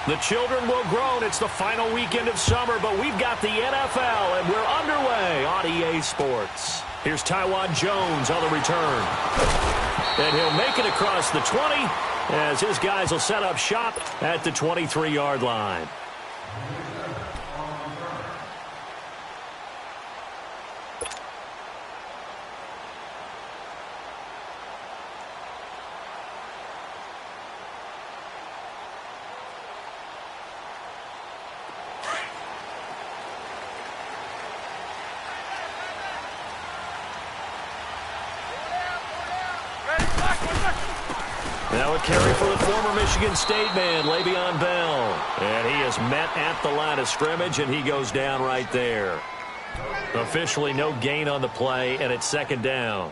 The children will groan. It's the final weekend of summer, but we've got the NFL, and we're underway on EA Sports. Here's Tywan Jones on the return. And he'll make it across the 20 as his guys will set up shop at the 23-yard line. Now a carry for the former Michigan State man, Le'Veon Bell. And he is met at the line of scrimmage, and he goes down right there. Officially no gain on the play, and it's second down.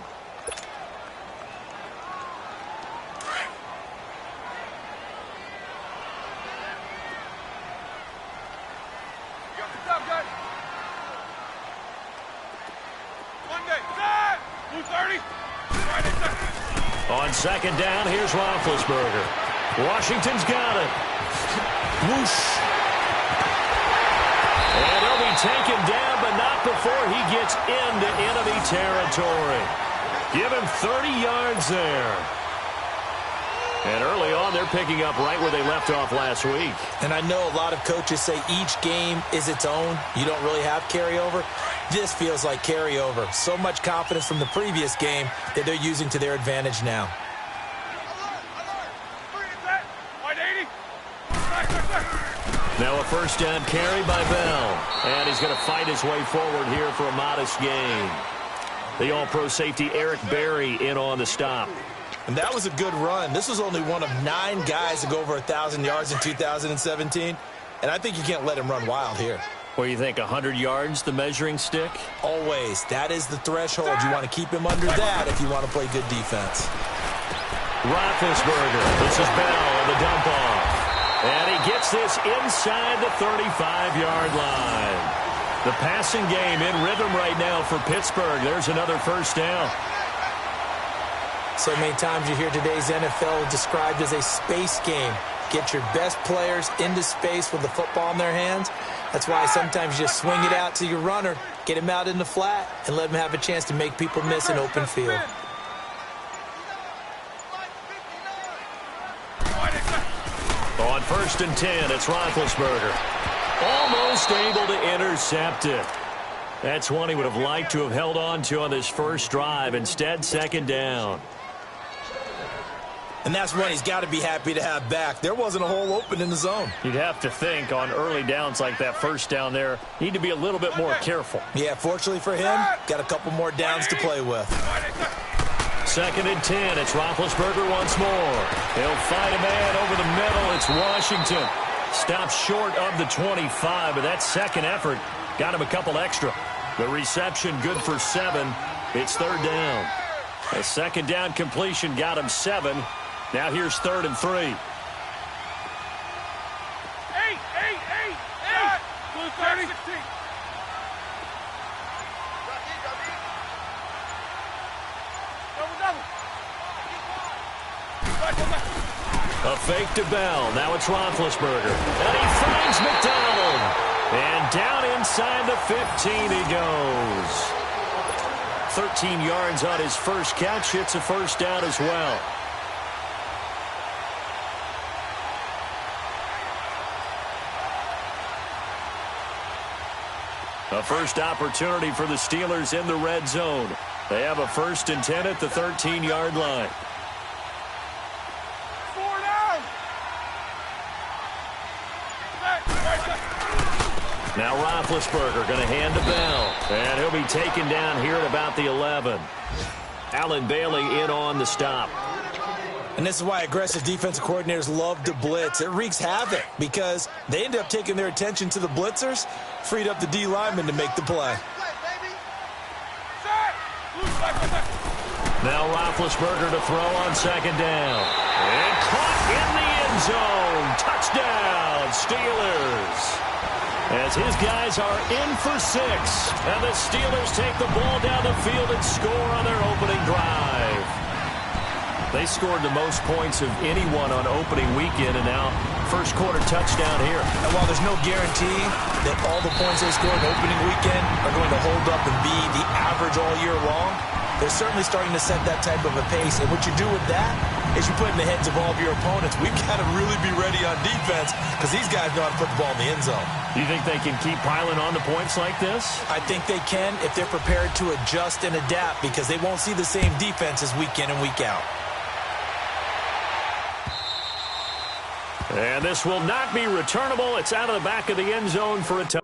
On second down, here's Roethlisberger. Washington's got it. Whoosh. And he'll be taken down, but not before he gets into enemy territory. Give him 30 yards there. And early on, they're picking up right where they left off last week. And I know a lot of coaches say each game is its own. You don't really have carryover. This feels like carryover. So much confidence from the previous game that they're using to their advantage now. Now a first down carry by Bell. And he's going to fight his way forward here for a modest gain. The All-Pro safety Eric Berry in on the stop. And that was a good run. This was only one of 9 guys to go over 1,000 yards in 2017. And I think you can't let him run wild here. What do you think, 100 yards, the measuring stick? Always. That is the threshold. You want to keep him under that if you want to play good defense. Roethlisberger. This is Bell on the dump off. And he gets this inside the 35-yard line. The passing game in rhythm right now for Pittsburgh. There's another first down. So many times you hear today's NFL described as a space game. Get your best players into space with the football in their hands. That's why sometimes you just swing it out to your runner, get him out in the flat, and let him have a chance to make people miss an open field. On first and 10, it's Roethlisberger. Almost able to intercept it. That's one he would have liked to have held on to on this first drive. Instead, second down. And that's one he's got to be happy to have back. There wasn't a hole open in the zone. You'd have to think on early downs like that first down there, need to be a little bit more careful. Yeah, fortunately for him, got a couple more downs to play with. Second and 10, it's Roethlisberger once more. He'll fight a man over the middle. It's Washington. Stops short of the 25, but that second effort got him a couple extra. The reception good for 7. It's third down. A second down completion got him 7. Now here's third and 3. 8. Blue 30. 16. A fake to Bell. Now it's Roethlisberger. And he finds McDonald. And down inside the 15 he goes. 13 yards on his first catch. It's a first down as well. A first opportunity for the Steelers in the red zone. They have a first and 10 at the 13-yard line. 4 down. Now Roethlisberger going to hand to Bell. And he'll be taken down here at about the 11. Allen Bailey in on the stop. And this is why aggressive defensive coordinators love to blitz. It wreaks havoc because they end up taking their attention to the blitzers, freed up the D lineman to make the play. Now Roethlisberger to throw on second down. And caught in the end zone. Touchdown, Steelers. As his guys are in for 6. And the Steelers take the ball down the field and score on their opening drive. They scored the most points of anyone on opening weekend, and now first quarter touchdown here. And while there's no guarantee that all the points they scored opening weekend are going to hold up and be the average all year long, they're certainly starting to set that type of a pace. And what you do with that is you put in the heads of all of your opponents, we've got to really be ready on defense because these guys know how to put the ball in the end zone. Do you think they can keep piling on the points like this? I think they can if they're prepared to adjust and adapt because they won't see the same defenses week in and week out. And this will not be returnable. It's out of the back of the end zone for a touchdown.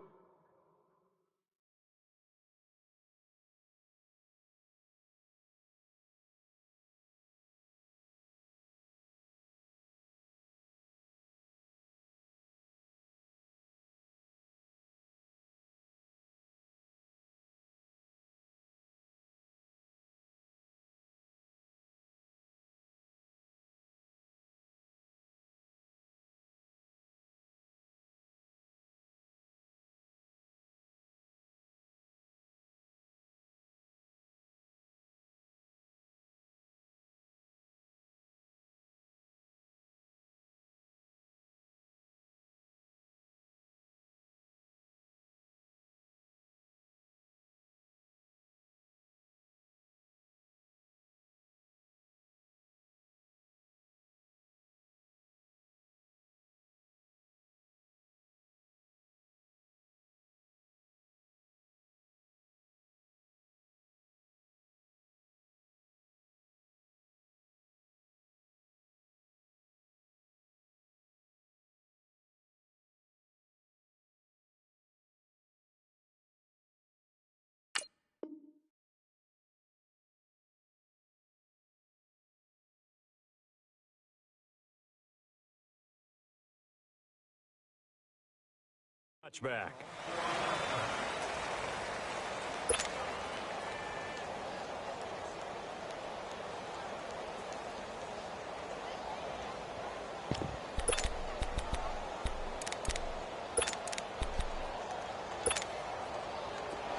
Touchback.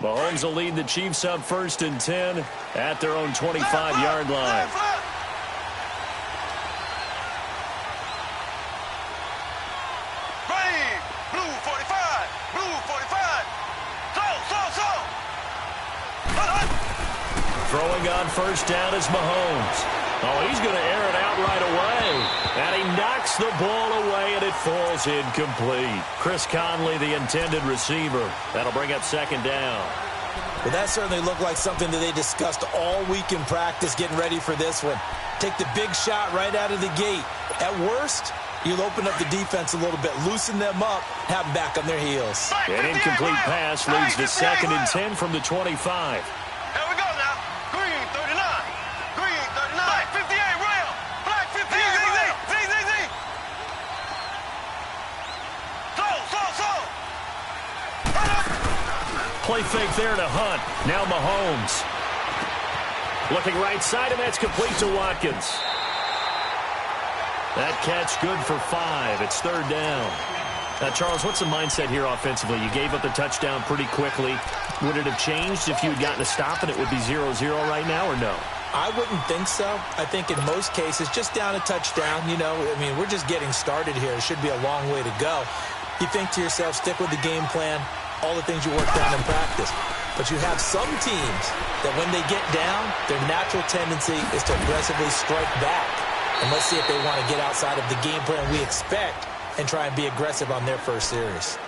Mahomes will lead the Chiefs up 1st and 10 at their own 25-yard line. Throwing on 1st down is Mahomes. Oh, he's going to air it out right away. And he knocks the ball away, and it falls incomplete. Chris Conley, the intended receiver. That'll bring up 2nd down. Well, that certainly looked like something that they discussed all week in practice getting ready for this one. Take the big shot right out of the gate. At worst, you'll open up the defense a little bit, loosen them up, have them back on their heels. An incomplete pass leads to 2nd and 10 from the 25. Play fake there to Hunt. Now Mahomes. Looking right side, and that's complete to Watkins. That catch good for 5. It's 3rd down. Now, Charles, what's the mindset here offensively? You gave up the touchdown pretty quickly. Would it have changed if you had gotten a stop and it would be 0-0 right now, or no? I wouldn't think so. I think in most cases, just down a touchdown, you know, I mean, we're just getting started here. It should be a long way to go. You think to yourself, stick with the game plan, all the things you worked on in practice. But you have some teams that when they get down, their natural tendency is to aggressively strike back. And let's see if they want to get outside of the game plan we expect and try and be aggressive on their first series.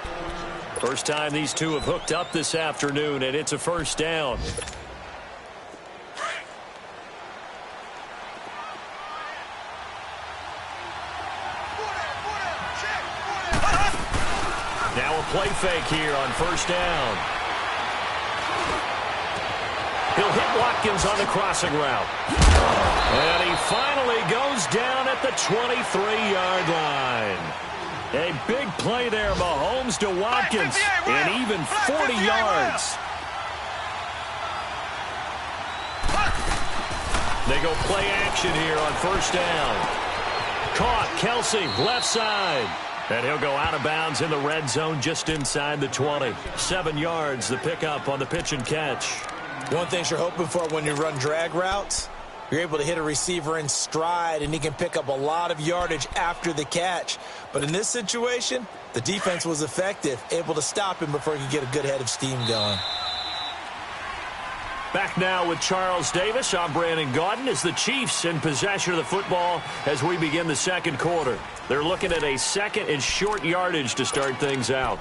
First time these two have hooked up this afternoon, and it's a 1st down. Now a play fake here on 1st down. He'll hit Watkins on the crossing route. And he finally goes down at the 23-yard line. A big play there, Mahomes to Watkins, and even 40 yards. They go play action here on 1st down. Caught, Kelsey, left side. And he'll go out of bounds in the red zone just inside the 20. 7 yards, the pickup on the pitch and catch. One thing you're hoping for when you run drag routes You're able to hit a receiver in stride, and he can pick up a lot of yardage after the catch. But in this situation, the defense was effective, able to stop him before he could get a good head of steam going. Back now with Charles Davis. I'm Brandon Gaudin as the Chiefs in possession of the football as we begin the second quarter. They're looking at a second and short yardage to start things out.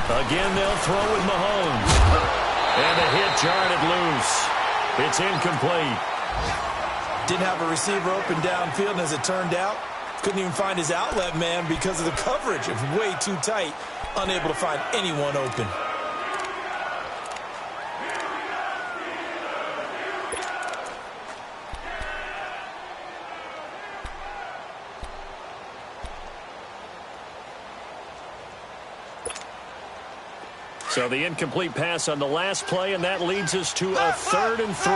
Again, they'll throw with Mahomes. And the hit jarred it loose. It's incomplete. Didn't have a receiver open downfield, and as it turned out, couldn't even find his outlet man because of the coverage. It was way too tight, unable to find anyone open. So the incomplete pass on the last play, and that leads us to a 3rd and 3.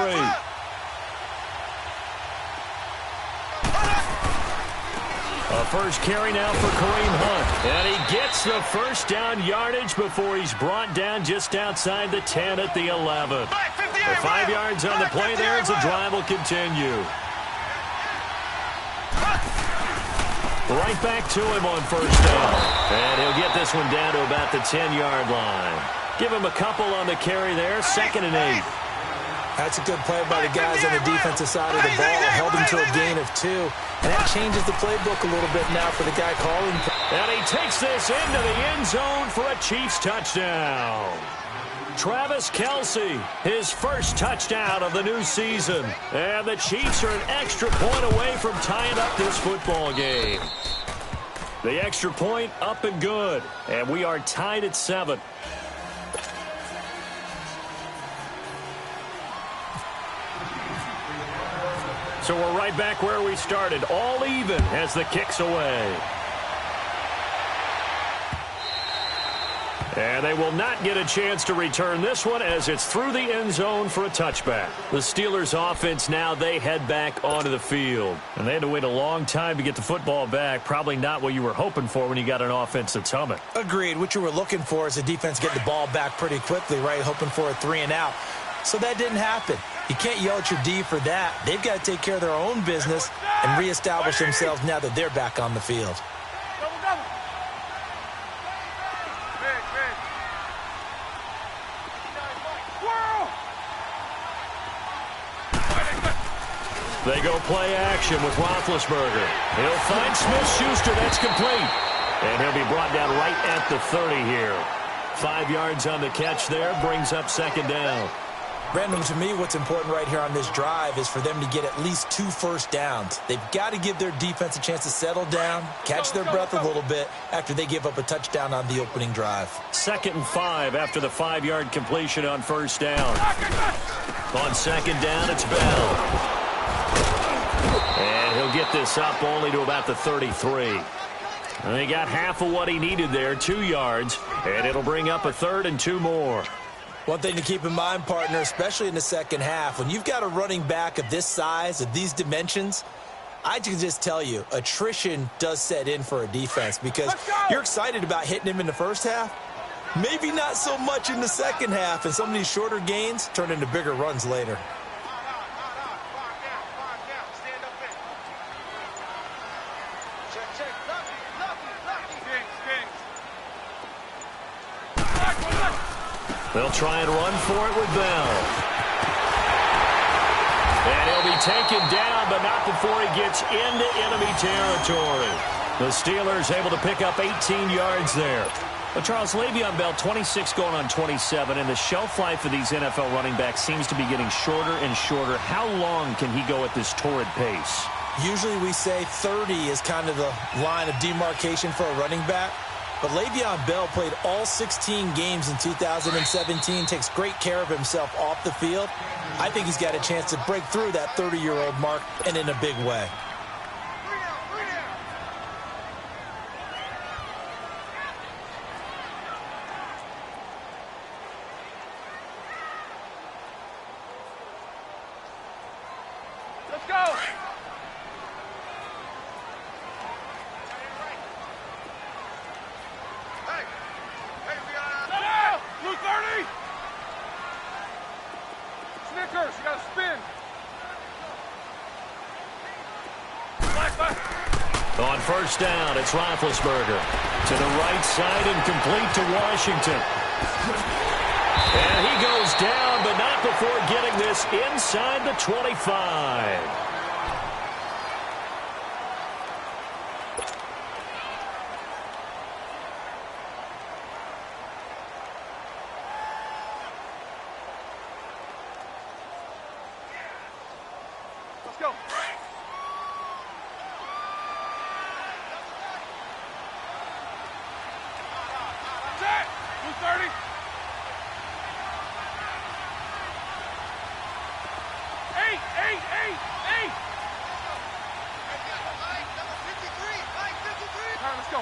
A first carry now for Kareem Hunt. And he gets the first down yardage before he's brought down just outside the 10 at the 11. The 5 yards on the play there as the drive will continue. Right back to him on first down. And he'll get this one down to about the 10-yard line. Give him a couple on the carry there. 2nd and 8. That's a good play by the guys on the defensive side of the ball. Held him to a gain of 2. And that changes the playbook a little bit now for the guy calling. And he takes this into the end zone for a Chiefs touchdown. Travis Kelce, his first touchdown of the new season. And the Chiefs are an extra point away from tying up this football game. The extra point up and good. And we are tied at 7. So we're right back where we started. All even as the kick's away. And they will not get a chance to return this one as it's through the end zone for a touchback. The Steelers offense now, they head back onto the field. And they had to wait a long time to get the football back. Probably not what you were hoping for when you got an offense that's humming. Agreed. What you were looking for is the defense get the ball back pretty quickly, right? Hoping for a 3 and out. So that didn't happen. You can't yell at your D for that. They've got to take care of their own business and reestablish themselves now that they're back on the field. They go play action with Roethlisberger. He'll find Smith-Schuster. That's complete. And he'll be brought down right at the 30 here. 5 yards on the catch there. Brings up 2nd down. Brandon, to me, what's important right here on this drive is for them to get at least 2 first downs. They've got to give their defense a chance to settle down, catch their breath a little bit after they give up a touchdown on the opening drive. 2nd and 5 after the 5-yard completion on first down. On 2nd down, it's Bell. And he'll get this up only to about the 33. And he got half of what he needed there, 2 yards. And it'll bring up a 3rd and 2 more. One thing to keep in mind, partner, especially in the second half, when you've got a running back of this size, of these dimensions, I can just tell you, attrition does set in for a defense because you're excited about hitting him in the first half. Maybe not so much in the second half, and some of these shorter gains turn into bigger runs later. They'll try and run for it with Bell. And he'll be taken down, but not before he gets into enemy territory. The Steelers able to pick up 18 yards there. But Charles, Le'Veon Bell, 26 going on 27, and the shelf life of these NFL running backs seems to be getting shorter and shorter. How long can he go at this torrid pace? Usually we say 30 is kind of the line of demarcation for a running back. But Le'Veon Bell played all 16 games in 2017, takes great care of himself off the field. I think he's got a chance to break through that 30-year-old mark, and in a big way. On first down, it's Roethlisberger. To the right side and complete to Washington. And he goes down, but not before getting this inside the 25. Let's go. Set. 230. 8. All right, let's go.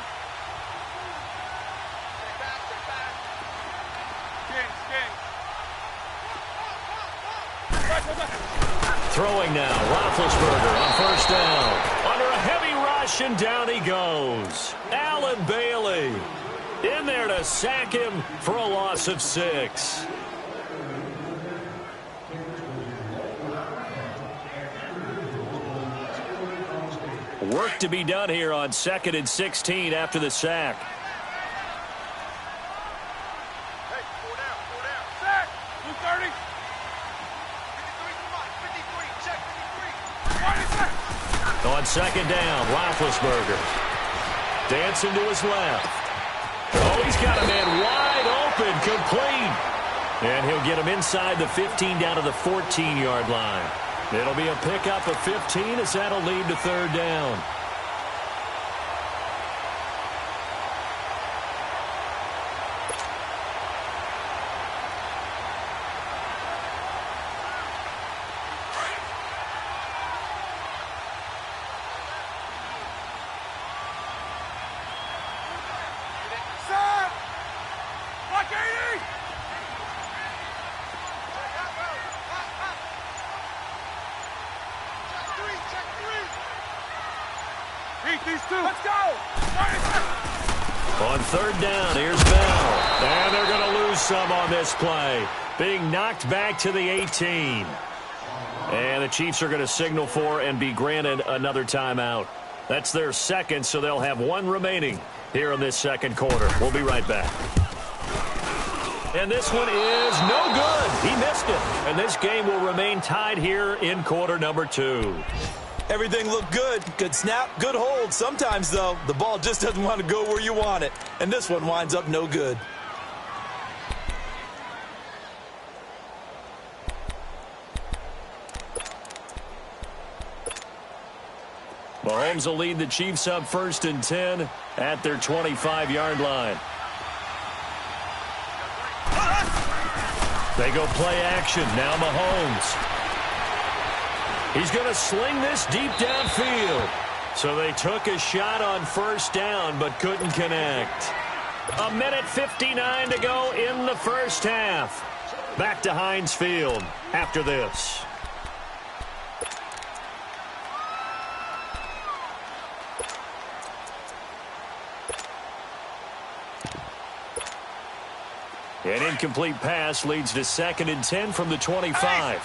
Throwing now, Roethlisberger on first down. Under a heavy rush, and down he goes. Allen Bailey in there to sack him for a loss of 6. Work to be done here on 2nd and 16 after the sack. Hey, 4 down. Set. 230. 53, check 53. On second down, Roethlisberger. Dancing to his left. Oh, he's got a man wide open, complete. And he'll get him inside the 15 down to the 14-yard line. It'll be a pickup of 15 as that'll lead to third down. Set. Like 80. Beat these two. Let's go. On third down, here's Bell. And they're going to lose some on this play. Being knocked back to the 18. And the Chiefs are going to signal for and be granted another timeout. That's their second, so they'll have one remaining here in this second quarter. We'll be right back. And this one is no good. He missed it. And this game will remain tied here in quarter number 2. Everything looked good. Good snap, good hold. Sometimes, though, the ball just doesn't want to go where you want it. And this one winds up no good. Mahomes will lead the Chiefs up 1st and 10 at their 25-yard line. They go play action. Now Mahomes. He's going to sling this deep downfield. So they took a shot on first down but couldn't connect. 1:59 to go in the first half. Back to Heinz Field after this. An incomplete pass leads to 2nd and 10 from the 25.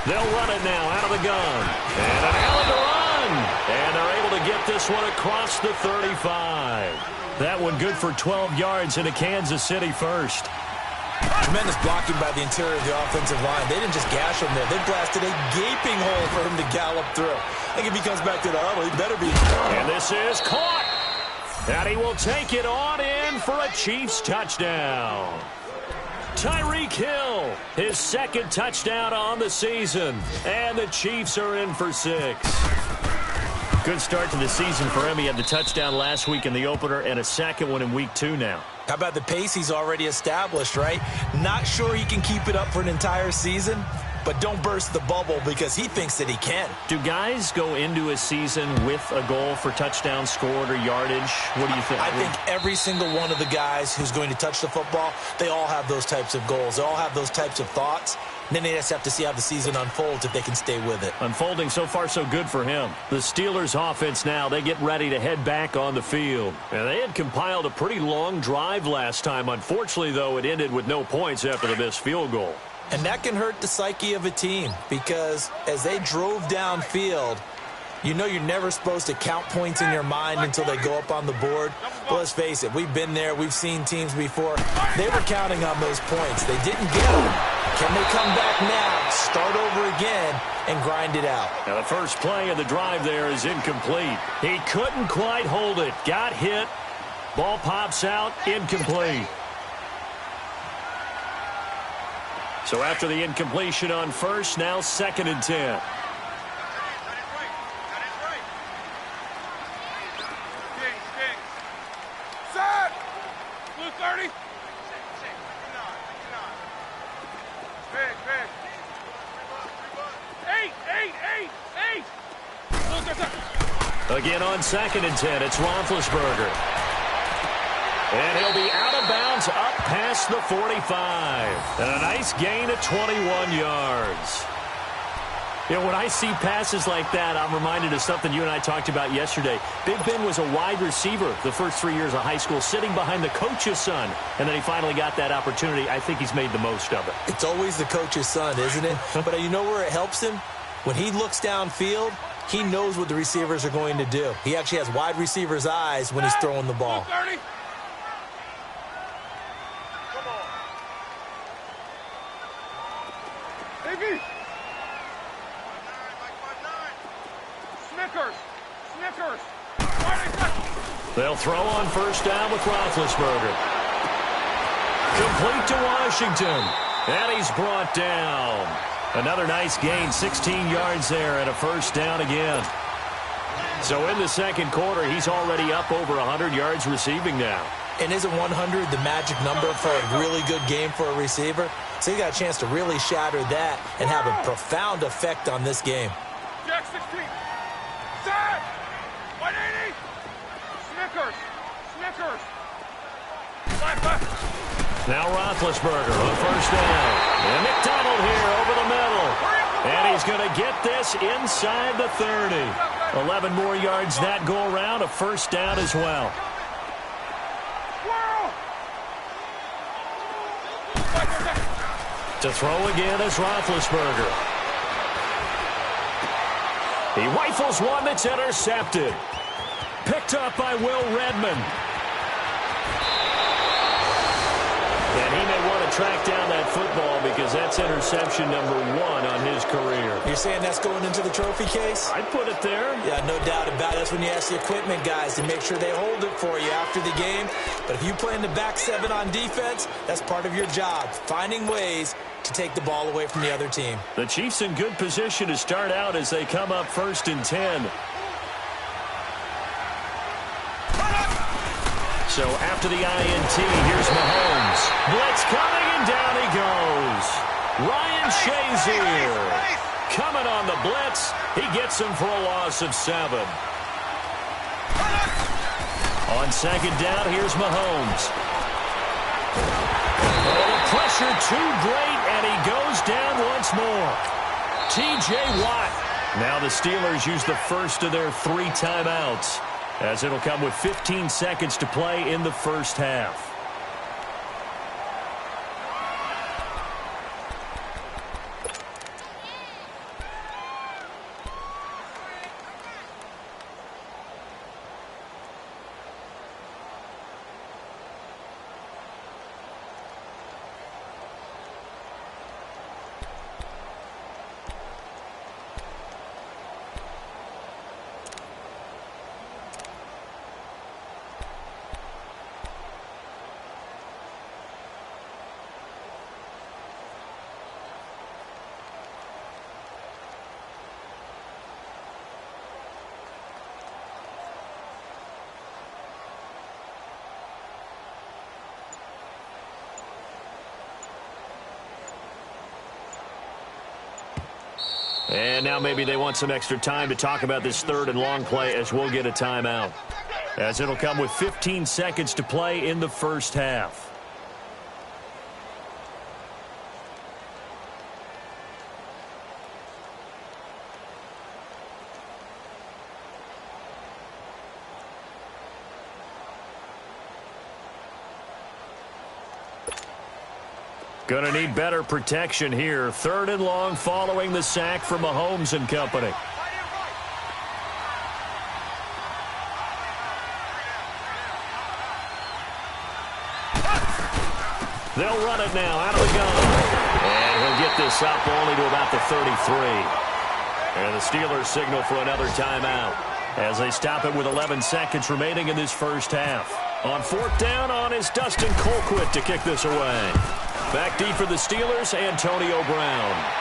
They'll run it now out of the gun. And an Allen to run. And they're able to get this one across the 35. That one good for 12 yards into Kansas City first. Tremendous blocking by the interior of the offensive line. They didn't just gash him there. They blasted a gaping hole for him to gallop through. I think if he comes back to the huddle, he better be. And this is caught. And he will take it on in for a Chiefs touchdown. Tyreek Hill, his 2nd touchdown on the season. And the Chiefs are in for 6. Good start to the season for him. He had the touchdown last week in the opener and a second one in week 2 now. How about the pace he's already established, right? Not sure he can keep it up for an entire season, but don't burst the bubble because he thinks that he can. Do guys go into a season with a goal for touchdown scored or yardage? What do you think? I think every single one of the guys who's going to touch the football, they all have those types of goals. They all have those types of thoughts. And then they just have to see how the season unfolds if they can stay with it. Unfolding so far so good for him. The Steelers offense now, they get ready to head back on the field. And they had compiled a pretty long drive last time. Unfortunately, though, it ended with no points after the missed field goal. And that can hurt the psyche of a team because as they drove downfield, you know you're never supposed to count points in your mind until they go up on the board. But let's face it, we've been there. We've seen teams before. They were counting on those points. They didn't get them. Can they come back now, start over again, and grind it out? Now the first play of the drive there is incomplete. He couldn't quite hold it. Got hit. Ball pops out. Incomplete. So after the incompletion on first, now 2nd and 10. Set! Blue 30. Big. 8. Again on 2nd and 10, it's Roethlisberger. And he'll be out of bounds up past the 45. And a nice gain of 21 yards. You know, when I see passes like that, I'm reminded of something you and I talked about yesterday. Big Ben was a wide receiver the first 3 years of high school, sitting behind the coach's son. And then he finally got that opportunity. I think he's made the most of it. It's always the coach's son, isn't it? But you know where it helps him? When he looks downfield, he knows what the receivers are going to do. He actually has wide receivers' eyes when he's throwing the ball. 30. Snickers. They'll throw on first down with Roethlisberger. Complete to Washington. And he's brought down. Another nice gain, 16 yards there, and a first down again. So in the second quarter, he's already up over 100 yards receiving now. And isn't 100 the magic number for a really good game for a receiver? So he got a chance to really shatter that and have a profound effect on this game. Jack 16. Set! 180. Snickers. Left. Now Roethlisberger on first down. And McDonald here over the middle. And he's going to get this inside the 30. 11 more yards that go around, a first down as well. To throw again is Roethlisberger. He rifles one that's intercepted. Picked up by Will Redmond. And he may want to track down that football because that's interception number 1 on his career. You're saying that's going into the trophy case? I'd put it there. Yeah, no doubt about it. That's when you ask the equipment guys to make sure they hold it for you after the game. But if you play in the back 7 on defense, that's part of your job, finding ways to take the ball away from the other team. The Chiefs in good position to start out as they come up 1st and 10. So after the INT, here's Mahomes. Blitz coming, and down he goes. Ryan Shazier coming on the blitz. He gets him for a loss of 7. On 2nd down, here's Mahomes. Oh, the pressure too great, and he goes down once more. T.J. Watt. Now the Steelers use the first of their 3 timeouts, as it'll come with 15 seconds to play in the first half. And now maybe they want some extra time to talk about this 3rd and long play as we'll get a timeout, as it'll come with 15 seconds to play in the first half. Going to need better protection here. 3rd and long following the sack from Mahomes and company. They'll run it now out of the gun. And he'll get this up only to about the 33. And the Steelers signal for another timeout as they stop it with 11 seconds remaining in this first half. On 4th down on is Dustin Colquitt to kick this away. Back deep for the Steelers, Antonio Brown.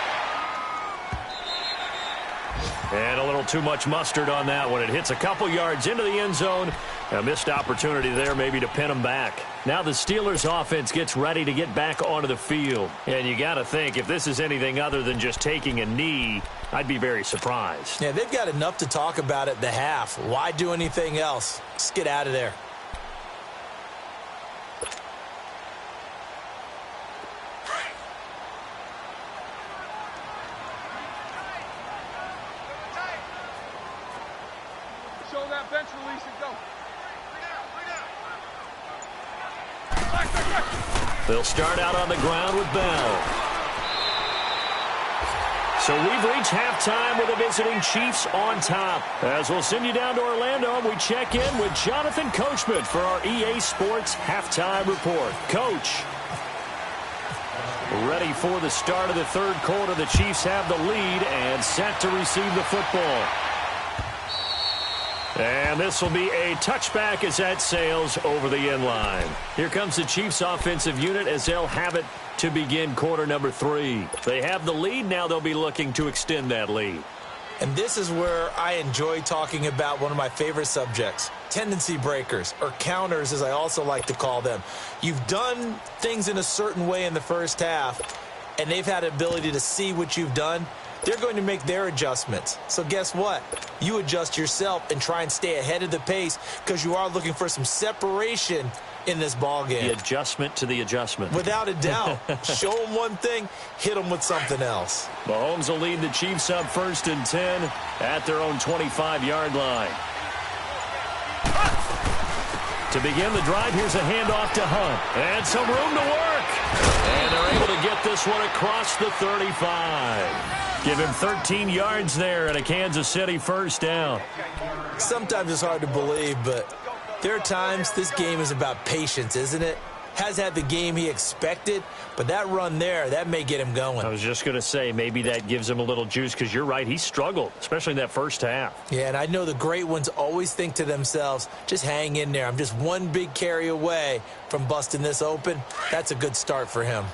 And a little too much mustard on that one. It hits a couple yards into the end zone. A missed opportunity there maybe to pin them back. Now the Steelers offense gets ready to get back onto the field. And you got to think, if this is anything other than just taking a knee, I'd be very surprised. Yeah, they've got enough to talk about at the half. Why do anything else? Just get out of there. Show that bench release and go. They'll start out on the ground with Bell. So we've reached halftime with the visiting Chiefs on top. As we'll send you down to Orlando, and we check in with Jonathan Coachman for our EA Sports Halftime Report. Coach. Ready for the start of the 3rd quarter. The Chiefs have the lead and set to receive the football. And this will be a touchback as that sails over the end line. Here comes the Chiefs offensive unit as they'll have it to begin quarter number 3. They have the lead. Now they'll be looking to extend that lead. And this is where I enjoy talking about one of my favorite subjects, tendency breakers, or counters as I also like to call them. You've done things in a certain way in the first half, and they've had the ability to see what you've done. They're going to make their adjustments. So guess what? You adjust yourself and try and stay ahead of the pace because you are looking for some separation in this ball game. The adjustment to the adjustment. Without a doubt. Show them one thing, hit them with something else. Mahomes will lead the Chiefs up 1st and 10 at their own 25-yard line. To begin the drive, here's a handoff to Hunt. And some room to work. And they're able to get this one across the 35. Give him 13 yards there and a Kansas City 1st down. Sometimes it's hard to believe, but there are times this game is about patience, isn't it? Has had the game he expected, but that run there, that may get him going. I was just going to say, maybe that gives him a little juice because you're right, he struggled, especially in that first half. Yeah, and I know the great ones always think to themselves, just hang in there. I'm just one big carry away from busting this open. That's a good start for him.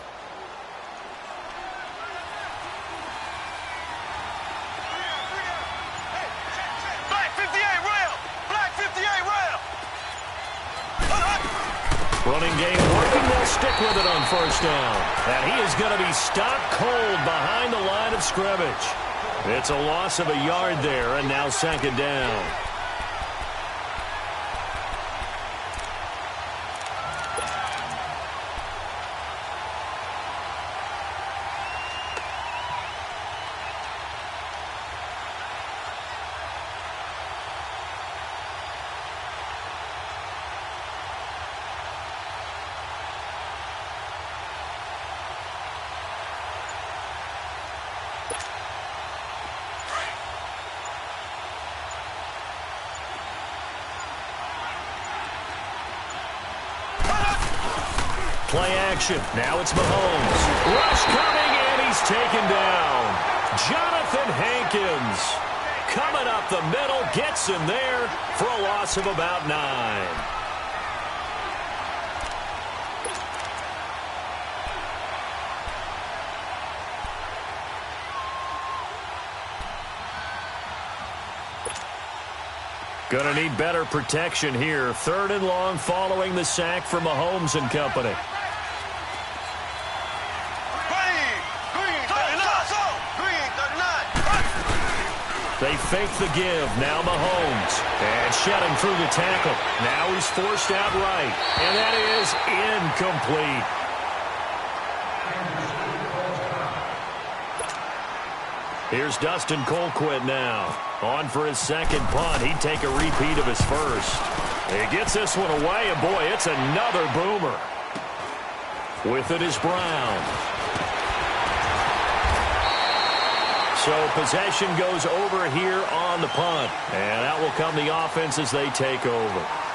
Running game working. They'll stick with it on 1st down. And he is going to be stopped cold behind the line of scrimmage. It's a loss of a yard there, and now 2nd down. Play action. Now it's Mahomes. Rush coming, and he's taken down. Jonathan Hankins coming up the middle, gets him there for a loss of about 9. Going to need better protection here. 3rd and long following the sack from Mahomes and company. They fake the give. Now Mahomes. And shedding through the tackle. Now he's forced out right. And that is incomplete. Here's Dustin Colquitt now. On for his 2nd punt. He'd take a repeat of his 1st. He gets this one away, and boy, it's another boomer. With it is Brown. So possession goes over here on the punt. And out will come the offense as they take over.